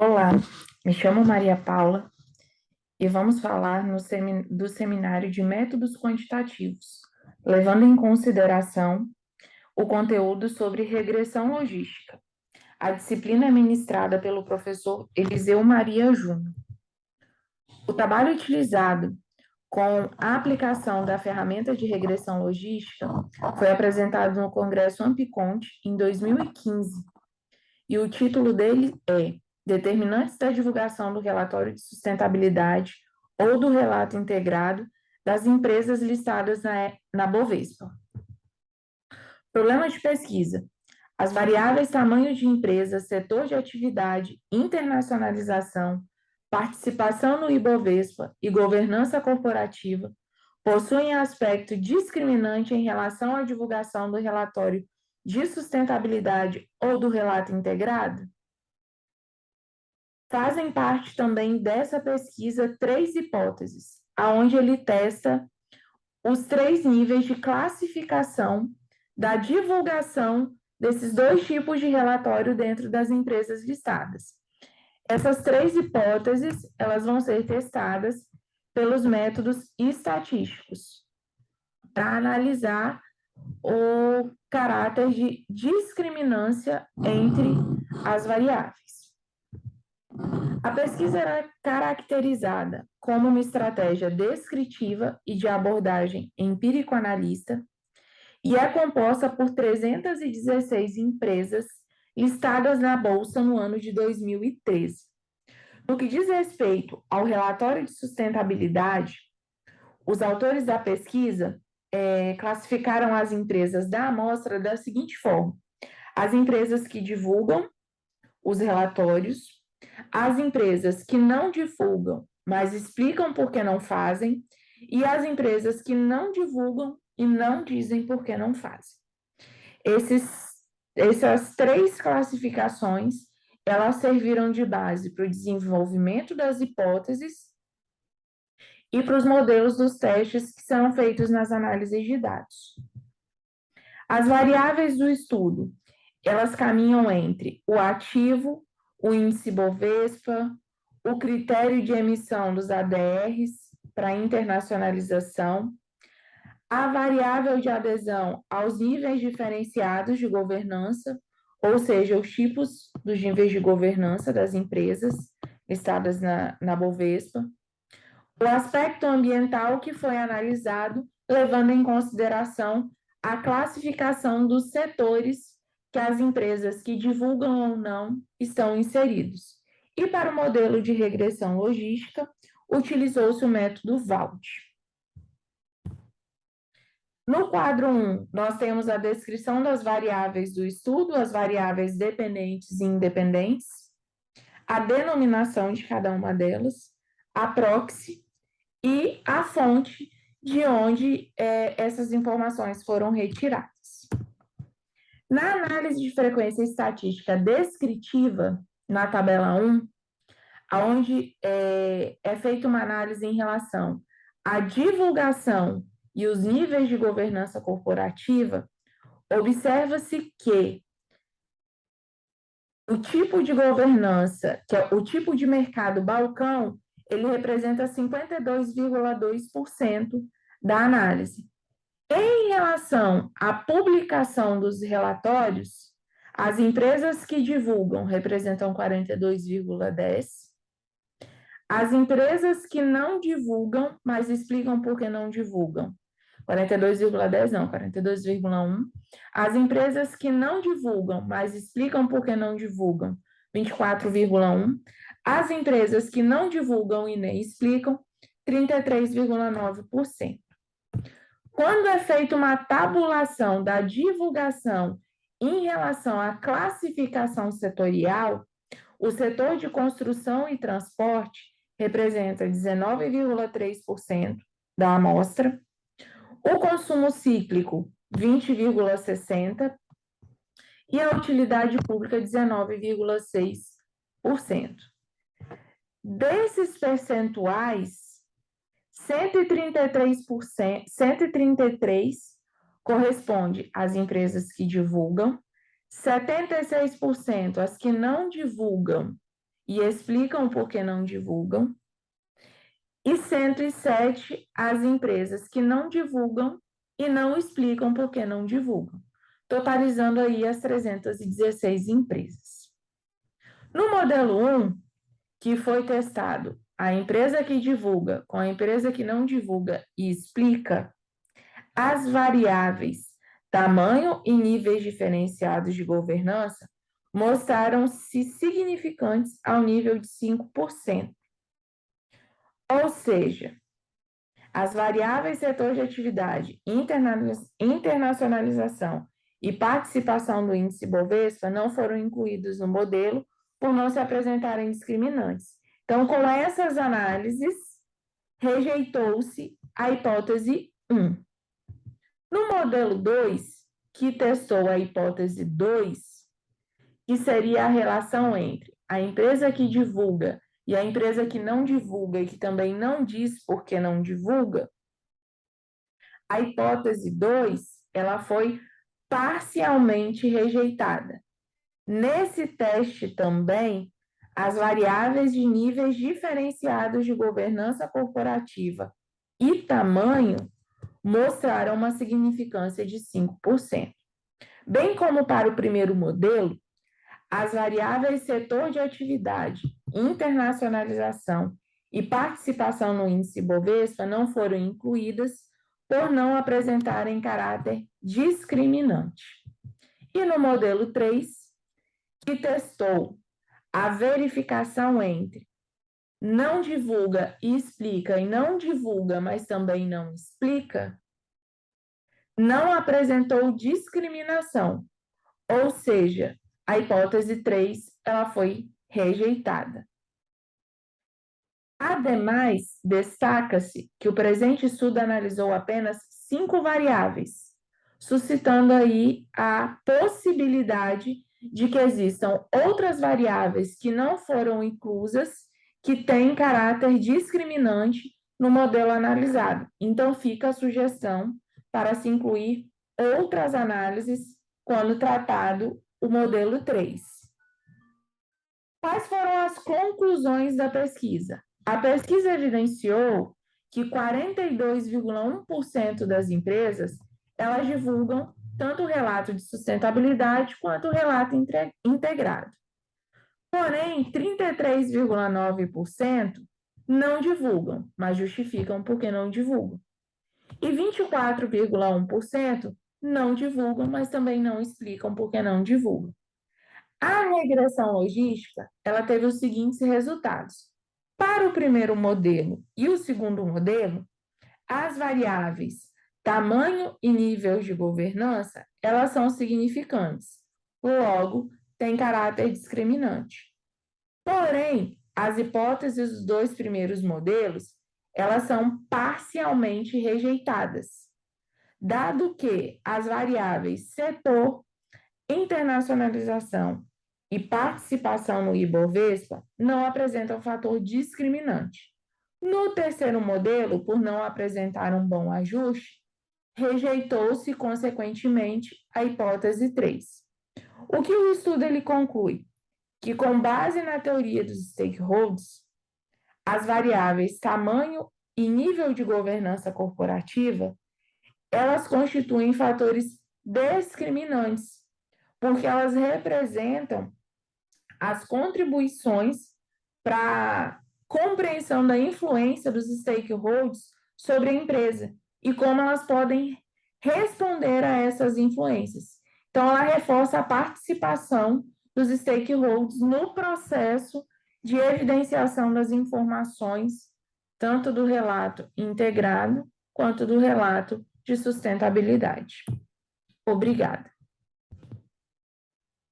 Olá, me chamo Maria Paula e vamos falar do seminário de métodos quantitativos, levando em consideração o conteúdo sobre regressão logística. A disciplina é ministrada pelo professor Eliseu Maria Júnior. O trabalho utilizado com a aplicação da ferramenta de regressão logística foi apresentado no Congresso Ampicont em 2015 e o título dele é Determinantes da divulgação do relatório de sustentabilidade ou do relato integrado das empresas listadas na Bovespa. Problema de pesquisa. As variáveis tamanho de empresa, setor de atividade, internacionalização, participação no Ibovespa e governança corporativa possuem aspecto discriminante em relação à divulgação do relatório de sustentabilidade ou do relato integrado? Fazem parte também dessa pesquisa três hipóteses, aonde ele testa os três níveis de classificação da divulgação desses dois tipos de relatório dentro das empresas listadas. Essas três hipóteses, elas vão ser testadas pelos métodos estatísticos para analisar o caráter de discriminância entre as variáveis. A pesquisa era caracterizada como uma estratégia descritiva e de abordagem empírico-analista e é composta por 316 empresas listadas na Bolsa no ano de 2013. No que diz respeito ao relatório de sustentabilidade, os autores da pesquisa classificaram as empresas da amostra da seguinte forma: as empresas que divulgam os relatórios, as empresas que não divulgam, mas explicam por que não fazem, e as empresas que não divulgam e não dizem por que não fazem. Essas três classificações, elas serviram de base para o desenvolvimento das hipóteses e para os modelos dos testes que são feitos nas análises de dados. As variáveis do estudo, elas caminham entre o ativo, o índice Bovespa, o critério de emissão dos ADRs para internacionalização, a variável de adesão aos níveis diferenciados de governança, ou seja, os tipos dos níveis de governança das empresas listadas na Bovespa, o aspecto ambiental que foi analisado, levando em consideração a classificação dos setores que as empresas que divulgam ou não estão inseridos. E para o modelo de regressão logística, utilizou-se o método VALT. No quadro 1, nós temos a descrição das variáveis do estudo, as variáveis dependentes e independentes, a denominação de cada uma delas, a proxy e a fonte de onde essas informações foram retiradas. Na análise de frequência estatística descritiva, na tabela 1, onde é feita uma análise em relação à divulgação e os níveis de governança corporativa, observa-se que o tipo de governança, que é o tipo de mercado balcão, ele representa 52,2% da análise. Em relação à publicação dos relatórios, as empresas que divulgam representam 42,10%. As empresas que não divulgam, mas explicam por que não divulgam, 42,10 não, 42,1. As empresas que não divulgam, mas explicam por que não divulgam, 24,1. As empresas que não divulgam e nem explicam, 33,9%. Quando é feita uma tabulação da divulgação em relação à classificação setorial, o setor de construção e transporte representa 19,3% da amostra, o consumo cíclico, 20,60%, e a utilidade pública, 19,6%. Desses percentuais, 133 corresponde às empresas que divulgam, 76% as que não divulgam e explicam por que não divulgam, e 107 as empresas que não divulgam e não explicam por que não divulgam, totalizando aí as 316 empresas. No modelo 1, que foi testado a empresa que divulga com a empresa que não divulga e explica, as variáveis tamanho e níveis diferenciados de governança mostraram-se significantes ao nível de 5%. Ou seja, as variáveis setor de atividade, internacionalização e participação do índice Bovespa não foram incluídos no modelo por não se apresentarem discriminantes. Então, com essas análises, rejeitou-se a hipótese 1. No modelo 2, que testou a hipótese 2, que seria a relação entre a empresa que divulga e a empresa que não divulga e que também não diz por que não divulga, a hipótese 2, ela foi parcialmente rejeitada. Nesse teste também, as variáveis de níveis diferenciados de governança corporativa e tamanho mostraram uma significância de 5%. Bem como para o primeiro modelo, as variáveis setor de atividade, internacionalização e participação no índice Bovespa não foram incluídas por não apresentarem caráter discriminante. E no modelo 3, que testou a verificação entre não divulga e explica, e não divulga, mas também não explica, não apresentou discriminação, ou seja, a hipótese 3 ela foi rejeitada. Ademais, destaca-se que o presente estudo analisou apenas 5 variáveis, suscitando aí a possibilidade de que existam outras variáveis que não foram inclusas, que têm caráter discriminante no modelo analisado. Então, fica a sugestão para se incluir outras análises quando tratado o modelo 3. Quais foram as conclusões da pesquisa? A pesquisa evidenciou que 42,1% das empresas elas divulgam tanto o relato de sustentabilidade quanto o relato integrado. Porém, 33,9% não divulgam, mas justificam por que não divulgam. E 24,1% não divulgam, mas também não explicam por que não divulgam. A regressão logística, ela teve os seguintes resultados. Para o primeiro modelo e o segundo modelo, as variáveis tamanho e nível de governança, elas são significantes. Logo, tem caráter discriminante. Porém, as hipóteses dos 2 primeiros modelos, elas são parcialmente rejeitadas, dado que as variáveis setor, internacionalização e participação no Ibovespa não apresentam fator discriminante. No terceiro modelo, por não apresentar um bom ajuste, rejeitou-se, consequentemente, a hipótese 3. O que o estudo ele conclui? Que, com base na teoria dos stakeholders, as variáveis tamanho e nível de governança corporativa, elas constituem fatores discriminantes, porque elas representam as contribuições para a compreensão da influência dos stakeholders sobre a empresa e como elas podem responder a essas influências. Então, ela reforça a participação dos stakeholders no processo de evidenciação das informações, tanto do relato integrado quanto do relato de sustentabilidade. Obrigada.